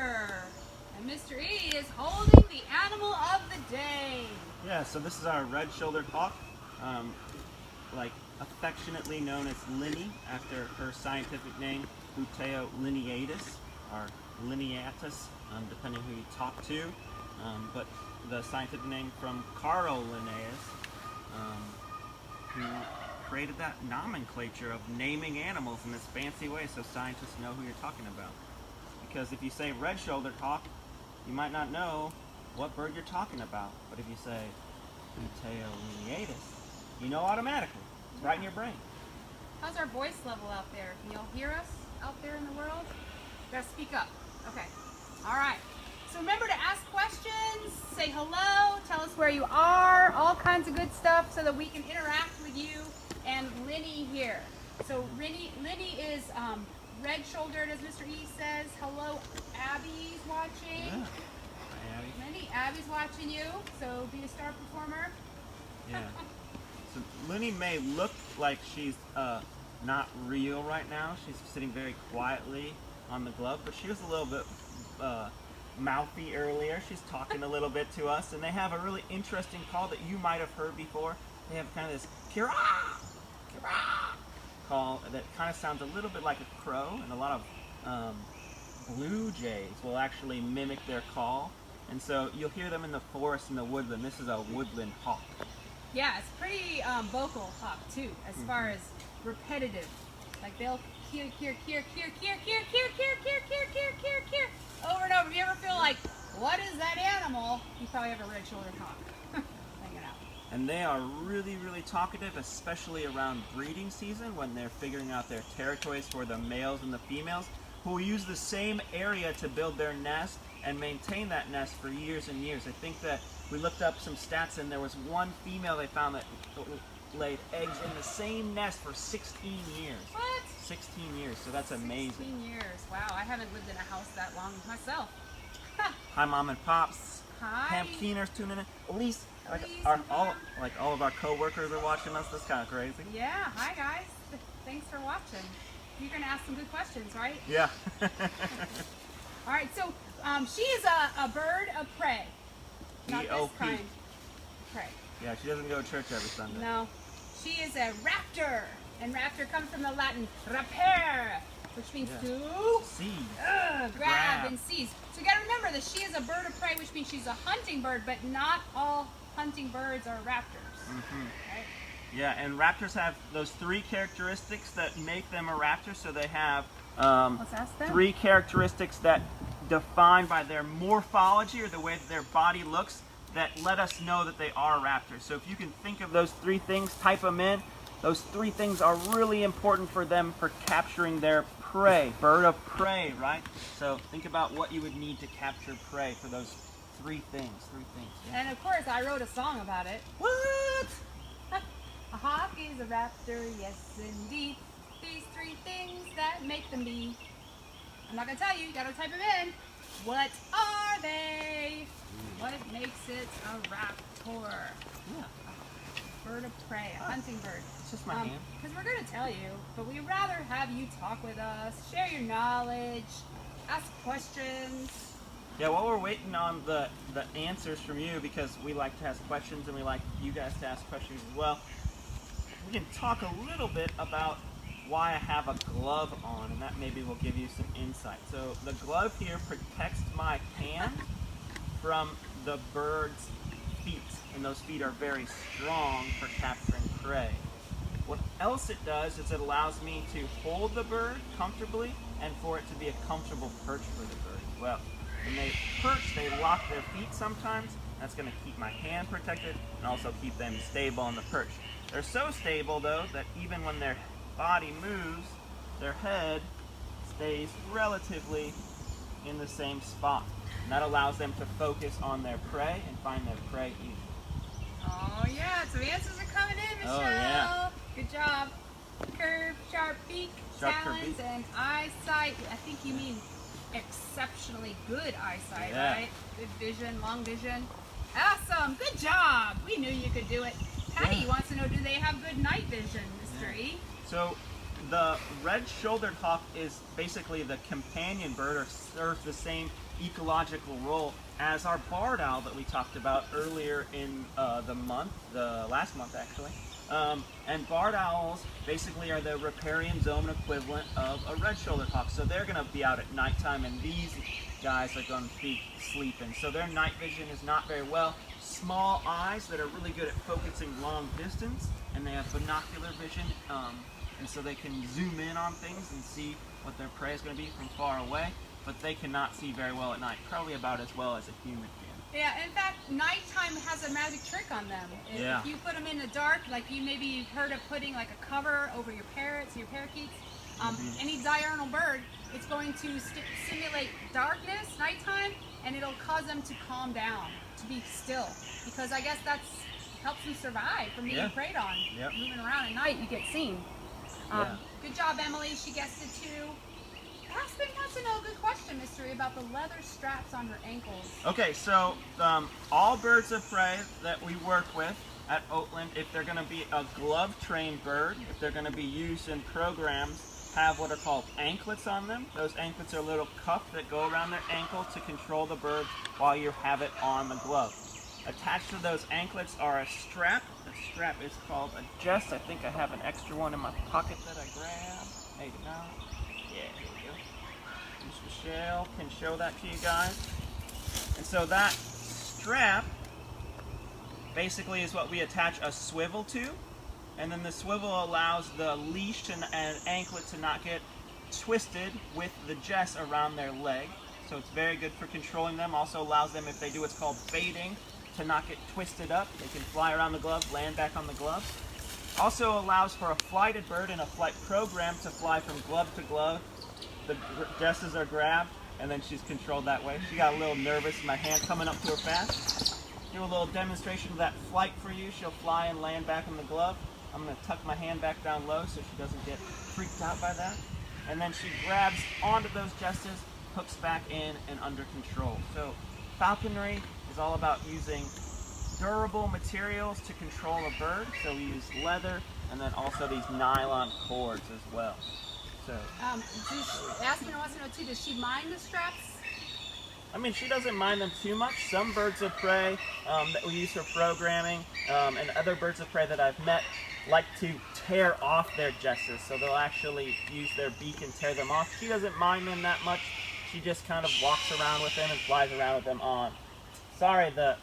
raptor. And Mr. E is holding the animal of the day. Yeah, so this is our red-shouldered hawk, like affectionately known as Linny, after her scientific name, Buteo lineatus, or lineatus, depending who you talk to. But the scientific name from Carl Linnaeus, who created that nomenclature of naming animals in this fancy way so scientists know who you're talking about. Because if you say red-shouldered hawk, you might not know what bird you're talking about. But if you say Buteo lineatus, you know automatically. It's right in your brain. How's our voice level out there? Can y'all hear us out there in the world? You gotta speak up. Okay. All right. So remember to ask questions, say hello, tell us where you are, all kinds of good stuff so that we can interact with you and Linny here. So Linny is red-shouldered, as Mr. E says. Hello, Abby's watching. Yeah. Hi, Abby. Linny, Abby's watching you, so be a star performer. Yeah. So Linny may look like she's not real right now. She's sitting very quietly on the glove, but she was a little bit mouthy earlier. She's talking a little bit to us, and they have a really interesting call that you might have heard before. They have kind of this kira, kira call that kind of sounds a little bit like a crow, and a lot of blue jays will actually mimic their call. And so you'll hear them in the forest and the woodland. This is a woodland hawk. Yeah, it's pretty vocal hawk too, as far as repetitive. Like they'll hear over and over. If you ever feel like, what is that animal? You probably have a red-shouldered hawk hanging out. And they are really, really talkative, especially around breeding season when they're figuring out their territories for the males and the females, who will use the same area to build their nest and maintain that nest for years and years. I think that we looked up some stats, and there was one female they found that laid eggs in the same nest for 16 years. What? 16 years, so that's amazing. 16 years. Wow, I haven't lived in a house that long myself. Hi, Mom and Pops. Hi. Pam Keener's tuning in. Elise, Elise all of our co-workers are watching us. That's kind of crazy. Yeah, hi guys. Thanks for watching. You're going to ask some good questions, right? Yeah. All right, so she is a bird of prey. Not this kind of prey. Yeah, she doesn't go to church every Sunday. No. She is a raptor. And raptor comes from the Latin rapere, which means to seize. Grab and seize. So you got to remember that she is a bird of prey, which means she's a hunting bird, but not all hunting birds are raptors. Right? Yeah, and raptors have those three characteristics that make them a raptor. So they have Let's ask them. three characteristics that defined by their morphology, or the way that their body looks, that let us know that they are raptors. So if you can think of those three things, type them in. Those three things are really important for them for capturing their prey, bird of prey, right? So think about what you would need to capture prey for those three things. Yeah. And of course, I wrote a song about it. What? A hawk is a raptor, yes indeed. These three things that make them be. I'm not going to tell you, you got to type them in. What are they? What makes it a raptor? Yeah. A bird of prey, a hunting bird. It's just my hand. Because we're going to tell you, but we'd rather have you talk with us, share your knowledge, ask questions. Yeah, while we're waiting on the answers from you, because we like to ask questions and we like you guys to ask questions as well, we can talk a little bit about why I have a glove on, and that maybe will give you some insight. So the glove here protects my hand from the bird's feet, and those feet are very strong for capturing prey. What else it does is it allows me to hold the bird comfortably and for it to be a comfortable perch for the bird as well. When they perch, they lock their feet sometimes. That's going to keep my hand protected and also keep them stable on the perch. They're so stable, though, that even when their body moves, their head stays relatively in the same spot. And that allows them to focus on their prey and find their prey easily. Oh yeah, so answers are coming in, Michelle. Oh, yeah. Good job. Curved, sharp beak, Sharp, curved talons, beak. and eyesight. I think you mean exceptionally good eyesight, Yeah. right? Good vision, long vision. Awesome, good job. We knew you could do it. Patty wants to know, do they have good night vision, Mr. E? So the red-shouldered hawk is basically the companion bird, or serves the same ecological role as our barred owl that we talked about earlier in the last month actually. And barred owls basically are the riparian zone equivalent of a red-shouldered hawk. So they're going to be out at nighttime, and these guys are going to be sleeping. So their night vision is not very well. Small eyes that are really good at focusing long distance, and they have binocular vision, and so they can zoom in on things and see what their prey is going to be from far away. But they cannot see very well at night, probably about as well as a human can. Yeah, in fact, nighttime has a magic trick on them. If you put them in the dark, like you've heard of putting like a cover over your parrots, your parakeets, any diurnal bird, it's going to simulate darkness, nighttime, and it'll cause them to calm down, to be still. Because I guess that's helps them survive from being preyed on. Yep. Moving around at night, you get seen. Good job, Emily. She guessed it too. Aspen wants to know a good question, Mystery, about the leather straps on her ankles. Okay, so all birds of prey that we work with at Oatland, if they're going to be a glove-trained bird, if they're going to be used in programs, have what are called anklets on them. Those anklets are a little cuff that go around their ankle to control the bird while you have it on the glove. Attached to those anklets are a strap. The strap is called a jest. I think I have an extra one in my pocket that I grabbed. Maybe not. Yeah, here we go. Miss Michelle can show that to you guys. And so that strap basically is what we attach a swivel to. And then the swivel allows the leash and anklet to not get twisted with the jest around their leg. So it's very good for controlling them. Also allows them, if they do what's called baiting, to not get twisted up. They can fly around the glove, land back on the glove. Also allows for a flighted bird in a flight program to fly from glove to glove. The jesses are grabbed, and then she's controlled that way. She got a little nervous, my hand coming up to her fast. Do a little demonstration of that flight for you. She'll fly and land back in the glove. I'm going to tuck my hand back down low so she doesn't get freaked out by that. And then she grabs onto those jesses, hooks back in and under control. So falconry is all about using durable materials to control a bird. So we use leather and then also these nylon cords as well. So Aspen wants to know too, does she mind the straps? I mean, she doesn't mind them too much. Some birds of prey that we use for programming and other birds of prey that I've met like to tear off their jesses. So they'll actually use their beak and tear them off. She doesn't mind them that much. She just kind of walks around with them and flies around with them on. Sorry, the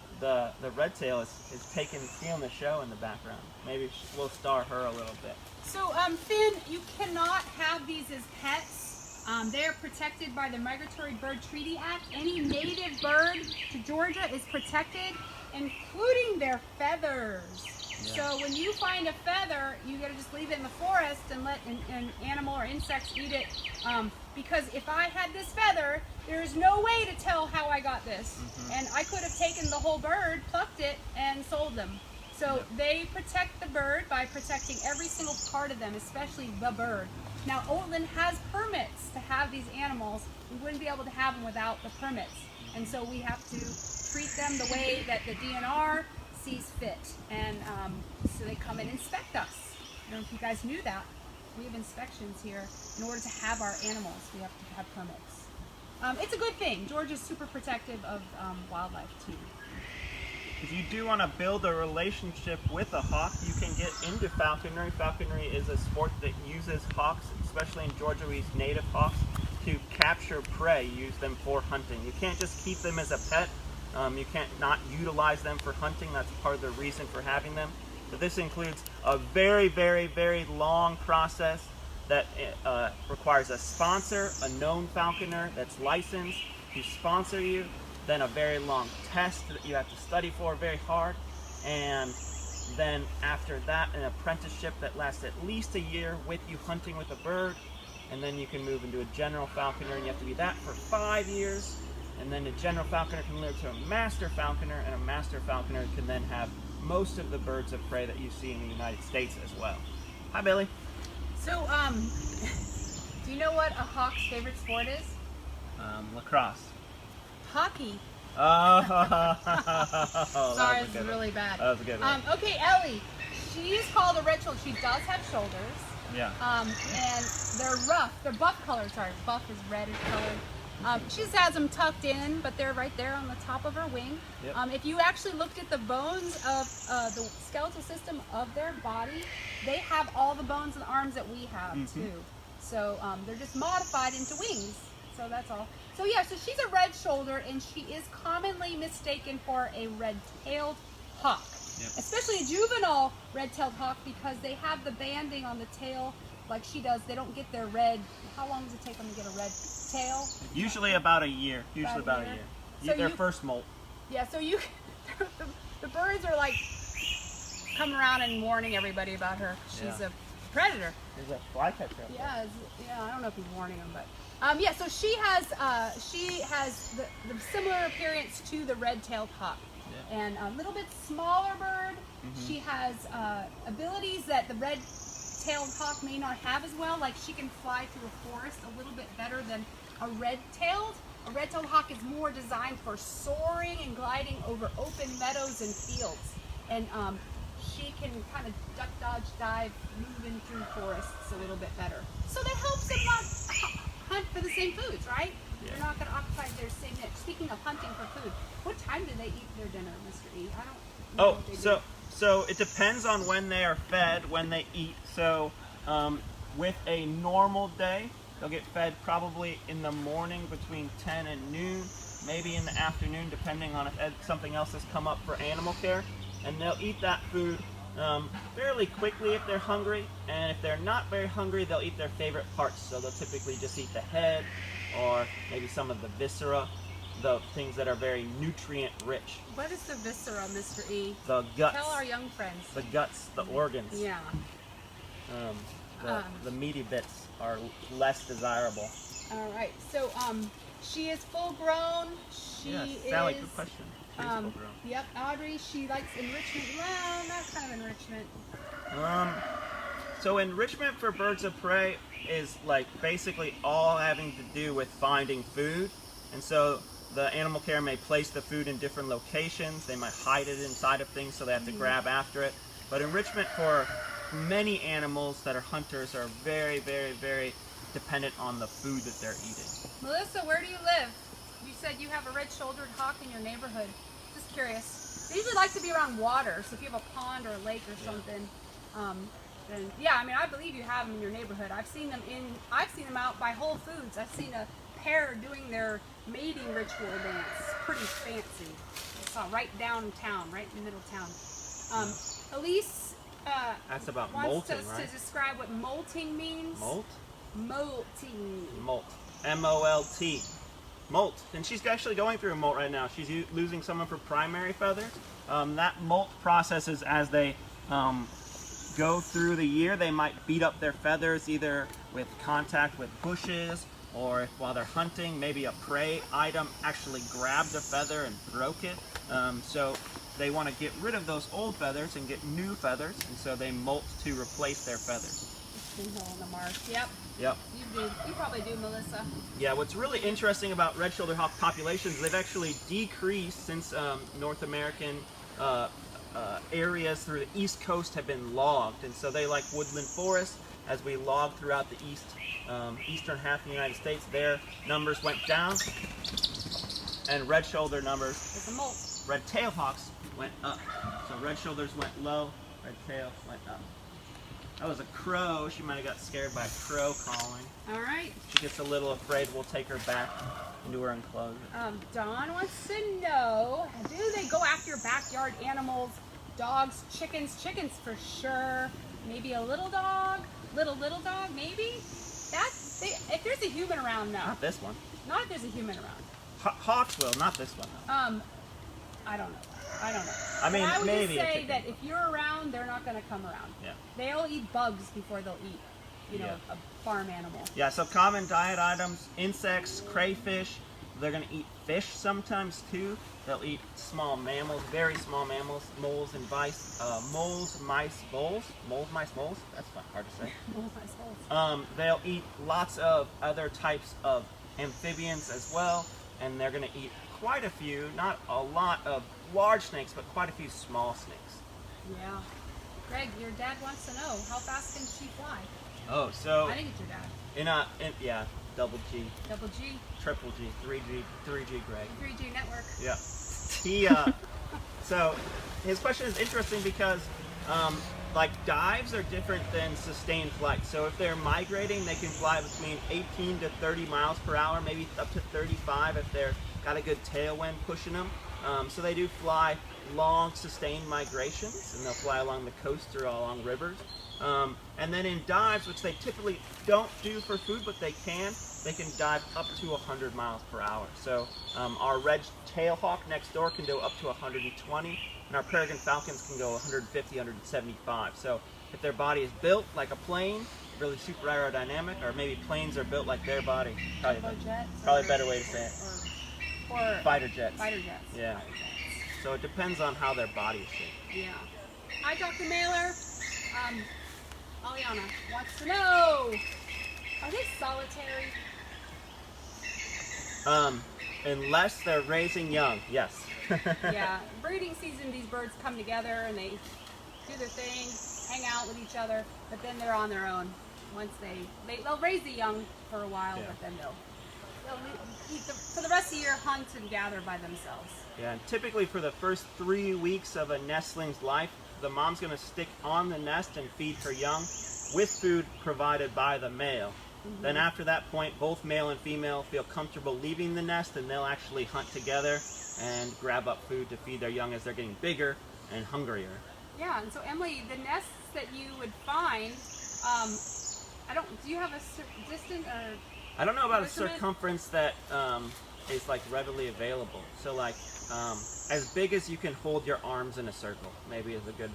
red tail is stealing the show in the background. Maybe we'll star her a little bit. So, Finn, you cannot have these as pets. They're protected by the Migratory Bird Treaty Act. Any native bird to Georgia is protected, including their feathers. Yeah. So when you find a feather, you gotta just leave it in the forest and let an animal or insects eat it. Because if I had this feather, there's no way to tell how I got this. And I could have taken the whole bird, plucked it, and sold them. So they protect the bird by protecting every single part of them, especially the bird. Now, Oatland has permits to have these animals. We wouldn't be able to have them without the permits. And so we have to treat them the way that the DNR sees fit. And so they come and inspect us. I don't know if you guys knew that. We have inspections here. In order to have our animals, we have to have permits. It's a good thing. Georgia's super protective of wildlife, too. If you do want to build a relationship with a hawk, you can get into falconry. Falconry is a sport that uses hawks, especially in Georgia, we use native hawks, to capture prey, use them for hunting. You can't just keep them as a pet. You can't not utilize them for hunting. That's part of the reason for having them. But this includes a very, very, very long process that requires a sponsor, a known falconer that's licensed to sponsor you. Then a very long test that you have to study for very hard, and then after that an apprenticeship that lasts at least a year with you hunting with a bird, and then you can move into a general falconer, and you have to be that for 5 years, and then a general falconer can move to a master falconer, and a master falconer can then have most of the birds of prey that you see in the United States as well. Hi, Billy. So, do you know what a hawk's favorite sport is? Lacrosse. Hockey. Oh, sorry, this is really bad. That was a good one. Okay, Ellie. She's called a red shoulder. She does have shoulders. Yeah. And they're rough. They're buff colored. Sorry, buff is reddish colored. She just has them tucked in, but they're right there on the top of her wing. Yep. If you actually looked at the bones of the skeletal system of their body, they have all the bones and arms that we have too. So they're just modified into wings. So that's all. So yeah, so she's a red shoulder, and she is commonly mistaken for a red-tailed hawk. Yep. Especially a juvenile red-tailed hawk, because they have the banding on the tail like she does. They don't get their red. How long does it take them to get a red tail? Usually about a year. Usually about a year. So Their first molt. Yeah, so you, the birds are like come around and warning everybody about her. She's a predator. There's a flycatcher up there. Yeah, I don't know if he's warning them, but yeah. So she has the similar appearance to the red-tailed hawk, and a little bit smaller bird. She has abilities that the red-tailed hawk may not have as well. Like she can fly through a forest a little bit better than a red-tailed. A red-tailed hawk is more designed for soaring and gliding over open meadows and fields, and she can kind of duck, dodge, dive, moving through forests a little bit better. So that helps them not hunt for the same foods, right? Yeah. They're not going to occupy their same niche. Speaking of hunting for food, what time do they eat their dinner, Mr. E? I don't know what they do. So it depends on when they are fed, when they eat. So with a normal day, they'll get fed probably in the morning between 10 and noon, maybe in the afternoon, depending on if something else has come up for animal care. And they'll eat that food fairly quickly if they're hungry. And if they're not very hungry, they'll eat their favorite parts. So they'll typically just eat the head, or maybe some of the viscera, the things that are very nutrient rich. What is the viscera, Mr. E? The guts. Tell our young friends. The guts, the organs. Yeah. The meaty bits are less desirable. All right. So she is full grown. She Sally, is. good question. She is full grown. Yep, Audrey. She likes enrichment. Well, not kind of enrichment. So enrichment for birds of prey is like basically all having to do with finding food, and so the animal care may place the food in different locations. They might hide it inside of things, so they have to grab after it. But enrichment for many animals that are hunters are very, very, very dependent on the food that they're eating. Melissa, where do you live? You said you have a red-shouldered hawk in your neighborhood. Just curious. They usually like to be around water, so if you have a pond or a lake or something, then yeah, I mean, I believe you have them in your neighborhood. I've seen them out by Whole Foods. I've seen a pair doing their mating ritual dance. Pretty fancy. I saw right downtown, right in the middle of town. Elise That's about wants molting, us right? to describe what molting means. Molt? Molting. Molt. M-O-L-T. Molt. And she's actually going through a molt right now. She's losing some of her primary feathers. That molt process is as they go through the year, they might beat up their feathers either with contact with bushes, or if while they're hunting, maybe a prey item actually grabbed a feather and broke it. So they want to get rid of those old feathers and get new feathers, and so they molt to replace their feathers. On the marsh. Yep. Yep. You do. You probably do, Melissa. Yeah, what's really interesting about red-shouldered hawk populations, they've actually decreased since North American areas through the East Coast have been logged, and so they like woodland forests. As we log throughout the eastern half of the United States, their numbers went down, and red-shoulder numbers, It's a molt. red-tailed hawks went up. So red-shoulders went low, red-tail went up. That was a crow. She might have got scared by a crow calling. All right. She gets a little afraid. We'll take her back into her enclosure. Dawn wants to know, do they go after backyard animals? Dogs, chickens for sure. Maybe a little dog, little dog, maybe. If there's a human around, no. Not this one. Not if there's a human around. Hawks will, not this one though. I don't know. I mean, but I would maybe just a say chicken. that if you're around, they're not going to come around. Yeah. They'll eat bugs before they'll eat, Yeah. a farm animal. Yeah, so common diet items, insects, crayfish. They're going to eat fish sometimes too. They'll eat small mammals, very small mammals, moles and mice, moles, mice, moles. Moles, mice, moles. That's hard to say. They'll eat lots of other types of amphibians as well, and they're going to eat quite a few, not a lot of large snakes, but quite a few small snakes. Yeah. Greg, your dad wants to know, how fast can she fly? Oh, so I think it's your dad. double G, Double G. triple G, 3G, Greg. 3G network. Yeah. He, so his question is interesting because, like dives are different than sustained flight. So if they're migrating, they can fly between 18 to 30 miles per hour, maybe up to 35 if they're got a good tailwind pushing them. So they do fly long sustained migrations, and they'll fly along the coast or along rivers. And then in dives, which they typically don't do for food, but they can dive up to 100 miles per hour. So our red tailhawk next door can go up to 120, and our peregrine falcons can go 150, 175. So if their body is built like a plane, really super aerodynamic, or maybe planes are built like their body, probably a better way to say it. Or fighter jets. Fighter jets. Yeah. Fighter jets. So it depends on how their body is shaped. Yeah. Hi, Dr. Mailer. Aliana wants to know, are they solitary? Unless they're raising young, yes. Yeah, breeding season, these birds come together and they do their thing, hang out with each other, but then they're on their own. Once they'll raise the young for a while, Yeah. but then they'll eat for the rest of the year, hunt and gather by themselves. Yeah, and typically for the first 3 weeks of a nestling's life, the mom's going to stick on the nest and feed her young with food provided by the male. Mm-hmm. Then after that point, both male and female feel comfortable leaving the nest, and they'll actually hunt together and grab up food to feed their young as they're getting bigger and hungrier. Yeah, and so Emily, the nests that you would find, do you have a distance or? I don't know about a measurement? circumference that is like readily available. So like as big as you can hold your arms in a circle, maybe is a good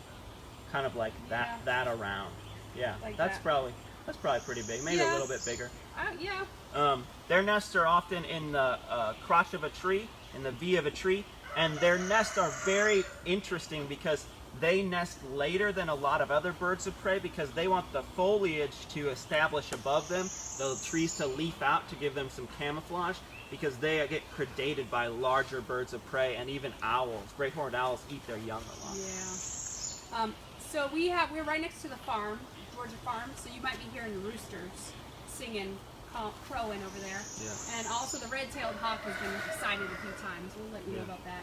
kind of like that around. Yeah, Like that's that. probably pretty big. Maybe a little bit bigger. Yeah. Their nests are often in the crotch of a tree, in the V of a tree, and their nests are very interesting because they nest later than a lot of other birds of prey because they want the foliage to establish above them, the trees to leaf out to give them some camouflage, because they get predated by larger birds of prey, and even owls. Great horned owls eat their young a lot. Yeah. So we're right next to the farm, Georgia Farm, so you might be hearing the roosters singing, crowing over there. Yeah. And also the red-tailed hawk has been sighted a few times. We'll let you know about that.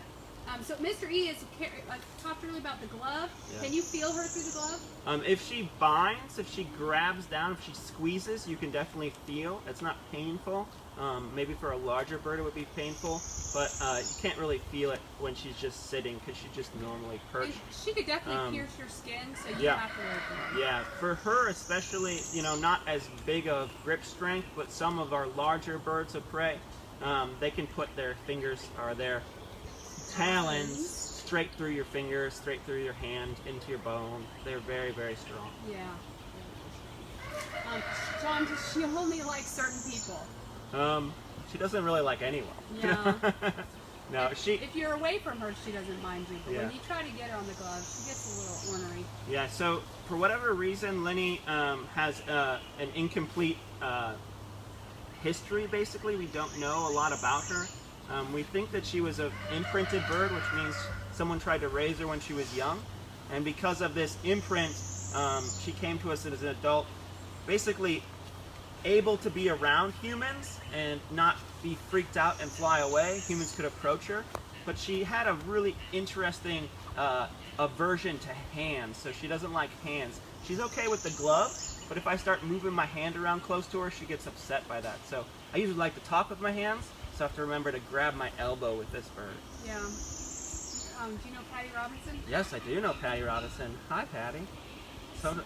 So Mr. E has talked earlier about the glove. Yeah. Can you feel her through the glove? If she binds, if she grabs down, if she squeezes, you can definitely feel. It's not painful. Maybe for a larger bird it would be painful, but you can't really feel it when she's just sitting because she just normally perches. And she could definitely pierce your skin, so you Yeah. have to open it. Yeah, for her especially, not as big of grip strength, but some of our larger birds of prey, they can put their fingers or their talons straight through your fingers, straight through your hand, into your bone. They're very, very strong. Yeah. John, does she only like certain people? She doesn't really like anyone. Yeah. No, If you're away from her, she doesn't mind you. But Yeah. when you try to get her on the glove, she gets a little ornery. Yeah, so for whatever reason, Lenny has an incomplete history, basically. We don't know a lot about her. We think that she was an imprinted bird, which means someone tried to raise her when she was young. And because of this imprint, she came to us as an adult, basically able to be around humans and not be freaked out and fly away. Humans could approach her. But she had a really interesting aversion to hands, so she doesn't like hands. She's okay with the glove, but if I start moving my hand around close to her, she gets upset by that. So I usually like to talk with my hands, so I have to remember to grab my elbow with this bird. Yeah. Do you know Patty Robinson? Yes, I do know Patty Robinson. Hi, Patty.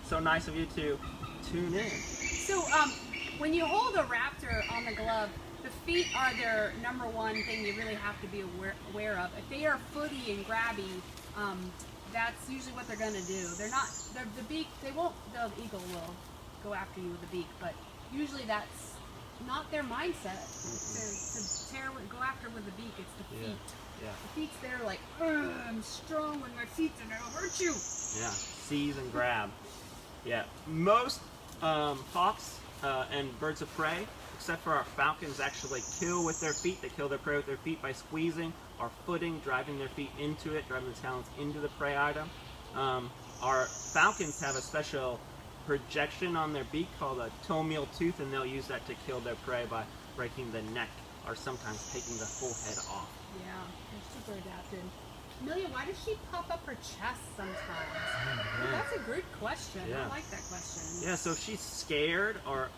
So nice of you to tune in. So, when you hold a raptor on the glove, the feet are their number one thing you really have to be aware of. If they are footy and grabby, that's usually what they're going to do. The eagle will go after you with the beak, but usually that's not their mindset to go after with the beak. It's the feet. Yeah. The feet's there like, I'm strong with my feet and I'll hurt you. Yeah, seize and grab. Yeah, most hawks and birds of prey, except for our falcons, actually kill with their feet. They kill their prey with their feet by squeezing or footing, driving their feet into it, driving the talons into the prey item. Our falcons have a special projection on their beak called a toemeal tooth, and they'll use that to kill their prey by breaking the neck or sometimes taking the full head off. Yeah, they're super adapted. Amelia, why does she puff up her chest sometimes? That's a good question. Yeah. I like that question. Yeah, so if she's scared or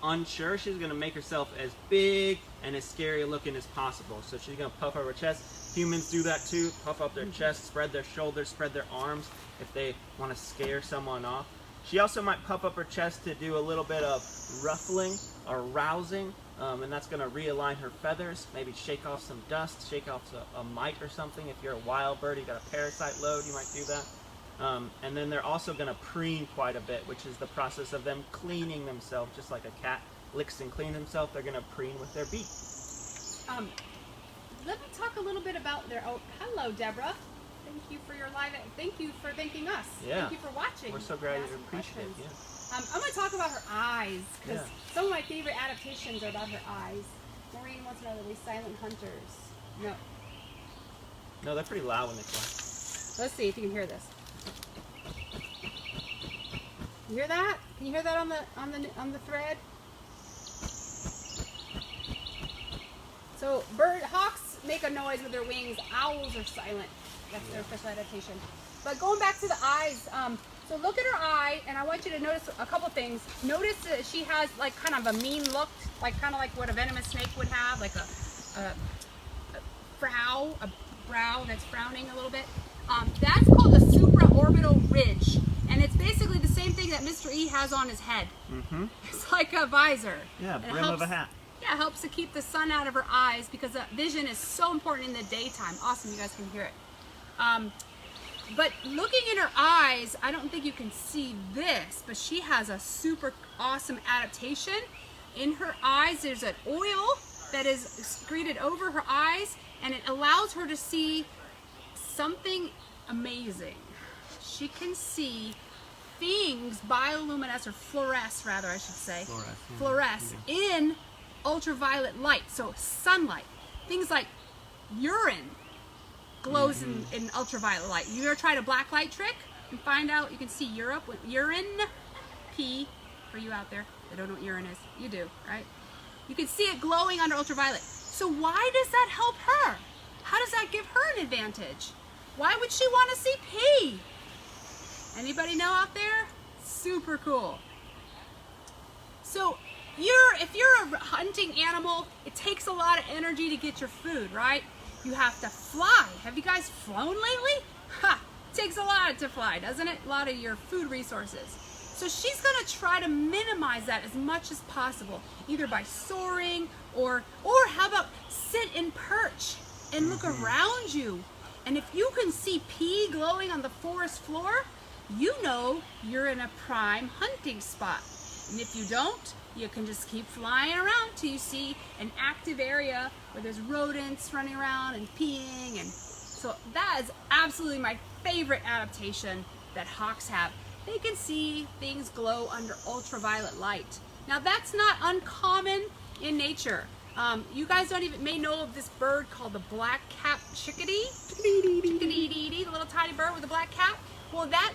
unsure, she's going to make herself as big and as scary looking as possible. So she's going to puff up her chest. Humans do that too, puff up their chest, spread their shoulders, spread their arms if they want to scare someone off. She also might puff up her chest to do a little bit of ruffling or rousing, and that's going to realign her feathers, maybe shake off some dust, shake off a mite or something. If you're a wild bird, you got a parasite load, you might do that. And then they're also going to preen quite a bit, which is the process of them cleaning themselves, just like a cat licks and cleans himself. They're going to preen with their beak. Let me talk a little bit about their. Oh, hello, Deborah. Thank you for your live. Thank you for thanking us. Yeah. Thank you for watching. We're so glad and you asking appreciate it. questions. Yeah. I'm going to talk about her eyes because Yeah. some of my favorite adaptations are about her eyes. Maureen wants to know, are they silent hunters? No. No, they're pretty loud when they fly. Let's see if you can hear this. You hear that? Can you hear that on the thread? So hawks make a noise with their wings. Owls are silent. That's their official adaptation. But going back to the eyes, so look at her eye, and I want you to notice a couple things. Notice that she has like kind of a mean look, like kind of like what a venomous snake would have, like a brow that's frowning a little bit. That's called the supraorbital ridge, and it's basically the same thing that Mr. E has on his head. Mm-hmm. It's like a visor. Yeah, And it brim of a helps- hat. Yeah, it helps to keep the sun out of her eyes because vision is so important in the daytime. Awesome, you guys can hear it. But looking in her eyes, I don't think you can see this, but she has a super awesome adaptation. In her eyes, there's an oil that is secreted over her eyes, and it allows her to see something amazing. She can see things bioluminesce, or fluoresce rather, I should say. Fluoresce in ultraviolet light, so sunlight. Things like urine glows in ultraviolet light. You ever tried a black light trick and find out you can see urine? Pee, for you out there that don't know what urine is. You do, right? You can see it glowing under ultraviolet. So why does that help her? How does that give her an advantage? Why would she want to see pee? Anybody know out there? Super cool. So if you're a hunting animal, it takes a lot of energy to get your food, right? You have to fly. Have you guys flown lately? Ha! It takes a lot to fly, doesn't it? A lot of your food resources. So she's gonna try to minimize that as much as possible, either by soaring or how about sit and perch and look around you. And if you can see pee glowing on the forest floor, you know you're in a prime hunting spot. And if you don't, you can just keep flying around till you see an active area where there's rodents running around and peeing. And so that is absolutely my favorite adaptation that hawks have. They can see things glow under ultraviolet light. Now that's not uncommon in nature. You guys may know of this bird called the black-capped chickadee. The little tiny bird with a black cap. Well, that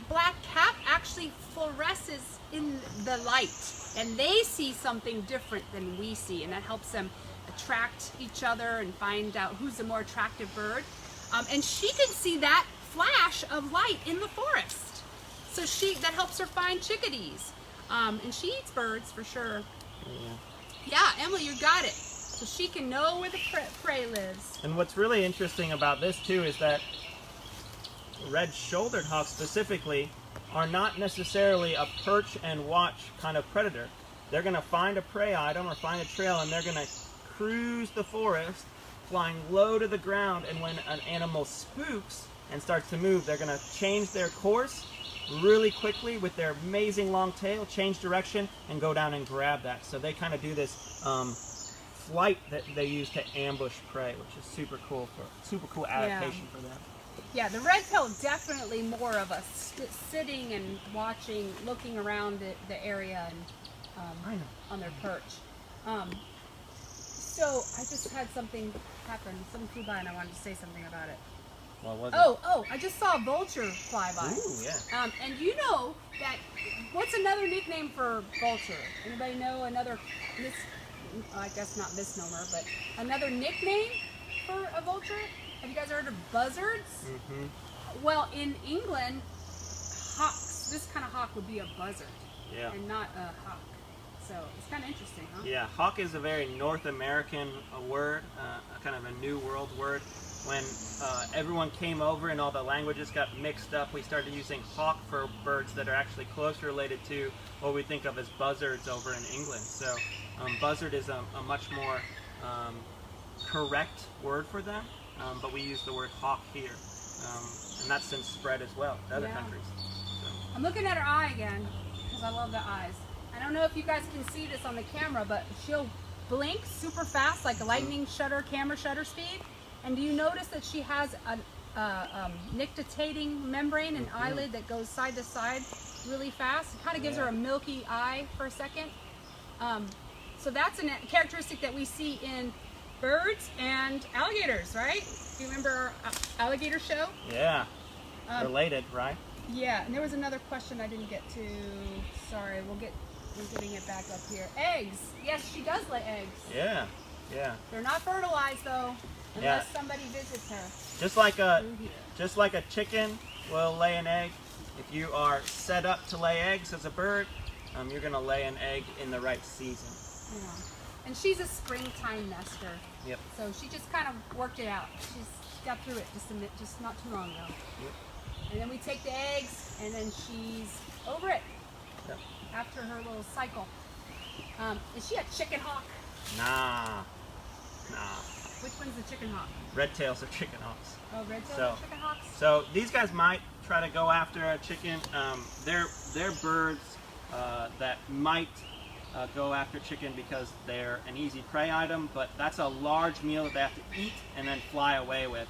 black cap actually fluoresces in the light, and they see something different than we see, and that helps them attract each other and find out who's the more attractive bird. And she can see that flash of light in the forest, so that helps her find chickadees. And she eats birds for sure. Yeah, Emily, you got it. So she can know where the prey lives. And what's really interesting about this too is that red-shouldered hawks specifically are not necessarily a perch and watch kind of predator. They're going to find a prey item or find a trail, and they're going to cruise the forest, flying low to the ground, and when an animal spooks and starts to move, they're going to change their course really quickly with their amazing long tail, change direction, and go down and grab that. So they kind of do this flight that they use to ambush prey, which is super cool adaptation for them. Yeah, the red-tailed definitely more of a sitting and watching, looking around the area and on their perch. So I just had something happen. Something flew by and I wanted to say something about it. What was it? Oh, I just saw a vulture fly by. Ooh, yeah. And you know that, what's another nickname for vulture? Anybody know another, I guess not misnomer, but another nickname for a vulture? Have you guys heard of buzzards? Mm-hmm. Well, in England, hawks, this kind of hawk would be a buzzard. Yeah. And not a hawk. So it's kind of interesting, huh? Yeah, hawk is a very North American word, kind of a New World word. When everyone came over and all the languages got mixed up, we started using hawk for birds that are actually closely related to what we think of as buzzards over in England. So buzzard is a much more correct word for them, but we use the word hawk here. And that's since spread as well to other countries. So. I'm looking at her eye again, because I love the eyes. I don't know if you guys can see this on the camera, but she'll blink super fast, like a lightning shutter, camera shutter speed. And do you notice that she has a nictitating membrane, an eyelid that goes side to side really fast? It kind of gives her a milky eye for a second. So that's a characteristic that we see in birds and alligators, right? Do you remember our alligator show? Yeah, related, right? Yeah, and there was another question I didn't get to. Sorry, we're getting it back up here. Eggs. Yes, she does lay eggs. Yeah, yeah. They're not fertilized though, unless somebody visits her. Just like a chicken will lay an egg. If you are set up to lay eggs as a bird, you're gonna lay an egg in the right season. Yeah. And she's a springtime nester. Yep. So she just kind of worked it out. She's got through it just not too long ago. Yep. And then we take the eggs, and then she's over it. Yep. After her little cycle. Is she a chicken hawk? Nah. Which one's the chicken hawk? Red tails are chicken hawks. Oh, red tails are chicken hawks? So these guys might try to go after a chicken. They're birds that might go after chicken because they're an easy prey item, but that's a large meal that they have to eat and then fly away with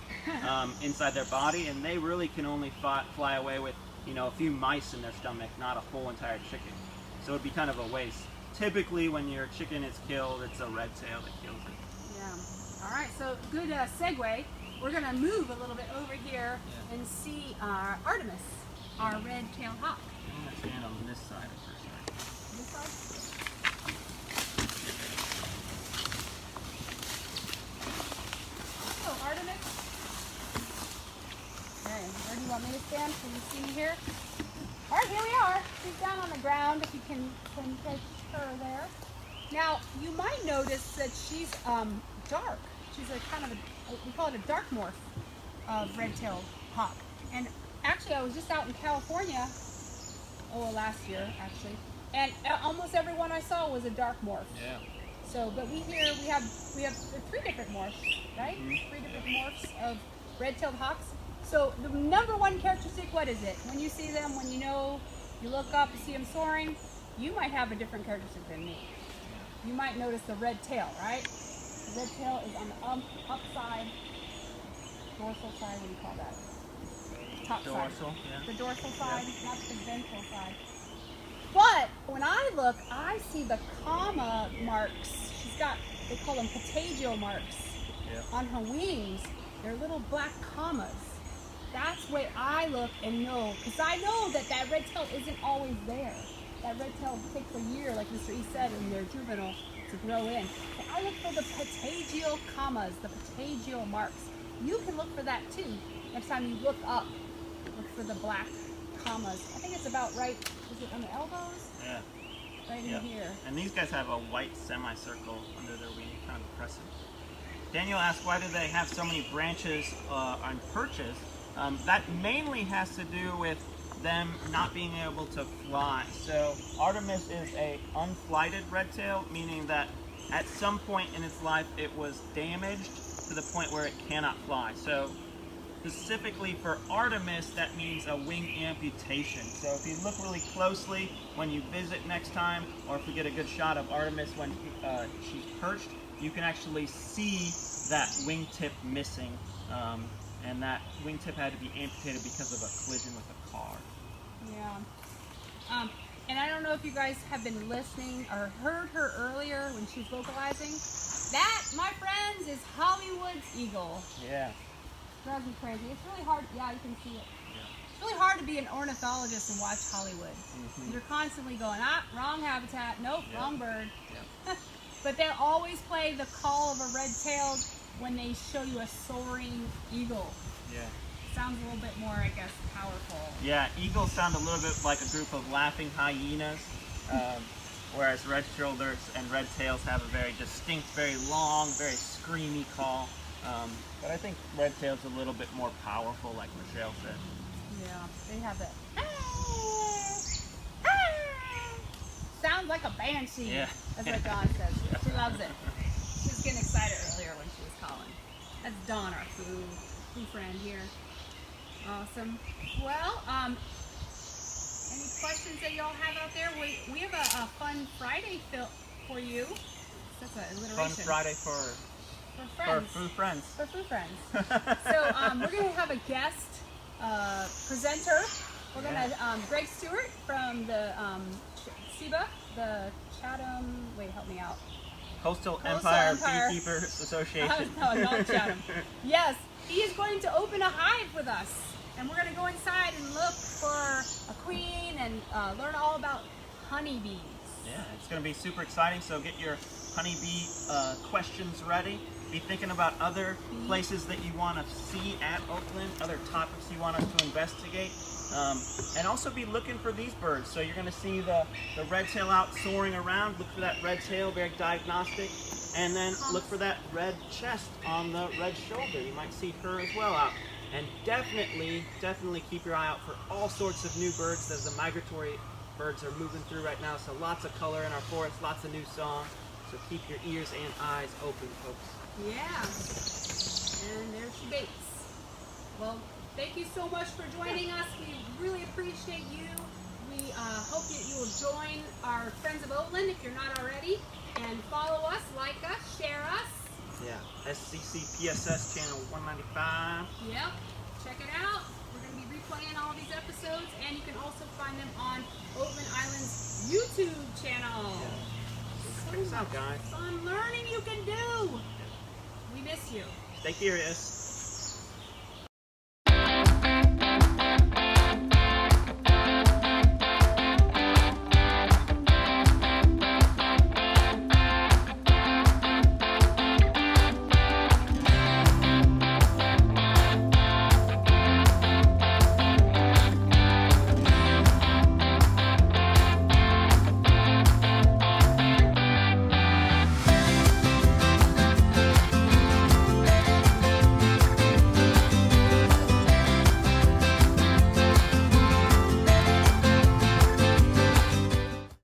inside their body, and they really can only fly away with a few mice in their stomach, not a whole entire chicken. So it'd be kind of a waste. Typically, when your chicken is killed, it's a red tail that kills it. Yeah. All right. So good segue. We're gonna move a little bit over here and see our Artemis, our red-tailed hawk. I'm gonna stand on this side for a second. This side. So Artemis. Okay. Where do you want me to stand? Can you see me here? All right, here we are. She's down on the ground, if you can take her there. Now, you might notice that she's dark. She's a kind of we call it a dark morph of red-tailed hawk. And actually, I was just out in California, last year, actually, and almost everyone I saw was a dark morph. Yeah. So, but we have 3 different morphs, right? Mm-hmm. 3 different morphs of red-tailed hawks. So the number one characteristic, what is it? When you see them, when you look up, you see them soaring, you might have a different characteristic than me. You might notice the red tail, right? The red tail is on the upside, dorsal side, what do you call that? Top dorsal, side. Yeah. The dorsal side, not the ventral side. But when I look, I see the comma marks. She's got, they call them patagial marks on her wings. They're little black commas. That's the way I look and know, because I know that red tail isn't always there. That red tail takes a year, like Mr. E said, in their juvenile to grow in. So I look for the patagial commas, the patagial marks. You can look for that too. Next time you look up, look for the black commas. I think it's about right, is it on the elbows? Yeah. Right in here. And these guys have a white semicircle under their wing, kind of crescent. Daniel asked, why do they have so many branches on perches? That mainly has to do with them not being able to fly. So Artemis is a unflighted red tail, meaning that at some point in its life it was damaged to the point where it cannot fly. So specifically for Artemis, that means a wing amputation. So if you look really closely when you visit next time, or if we get a good shot of Artemis when she's perched, you can actually see that wingtip missing. And that wingtip had to be amputated because of a collision with a car. Yeah. And I don't know if you guys have been listening or heard her earlier when she was vocalizing. That, my friends, is Hollywood's eagle. Yeah. Drives me crazy. It's really hard. Yeah, you can see it. It's really hard to be an ornithologist and watch Hollywood. You're constantly going, wrong habitat. Nope, wrong bird. But they'll always play the call of a red-tailed when they show you a soaring eagle. Yeah. Sounds a little bit more, I guess, powerful. Yeah, eagles sound a little bit like a group of laughing hyenas, whereas red-shoulders and red-tails have a very distinct, very long, very screamy call. But I think red-tail's a little bit more powerful, like Michelle said. Yeah, they have that. Sounds like a banshee. Yeah. That's what Dawn says. She loves it. She was getting excited earlier when she was calling. That's Dawn, our foo friend here. Awesome. Well, any questions that y'all have out there? We have a fun Friday for you. That's an alliteration. Fun Friday for friends. For Foo Friends. For Foo Friends. So we're going to have a guest presenter. We're going to, Greg Stewart from the CEBA, the Chatham, wait, help me out. Coastal Empire Beekeepers Association. No, not Chatham. Yes, he is going to open a hive with us. And we're going to go inside and look for a queen and learn all about honeybees. Yeah, it's going to be super exciting, so get your honeybee questions ready. Be thinking about other places that you want to see at Oatland, other topics you want us to investigate. And also be looking for these birds. So you're going to see the red tail out soaring around. Look for that red tail, very diagnostic. And then look for that red chest on the red shoulder. You might see her as well out. And definitely keep your eye out for all sorts of new birds as the migratory birds are moving through right now. So lots of color in our forest, lots of new song. So keep your ears and eyes open, folks. Yeah. And there she baits. Well, thank you so much for joining us. We really appreciate you. We hope that you will join our Friends of Oatland if you're not already. And follow us, like us, share us. Yeah, SCC PSS channel 195. Yep, check it out. We're going to be replaying all of these episodes, and you can also find them on Oatland Island's YouTube channel. Check us out, guys. Fun learning you can do. We miss you. Stay curious.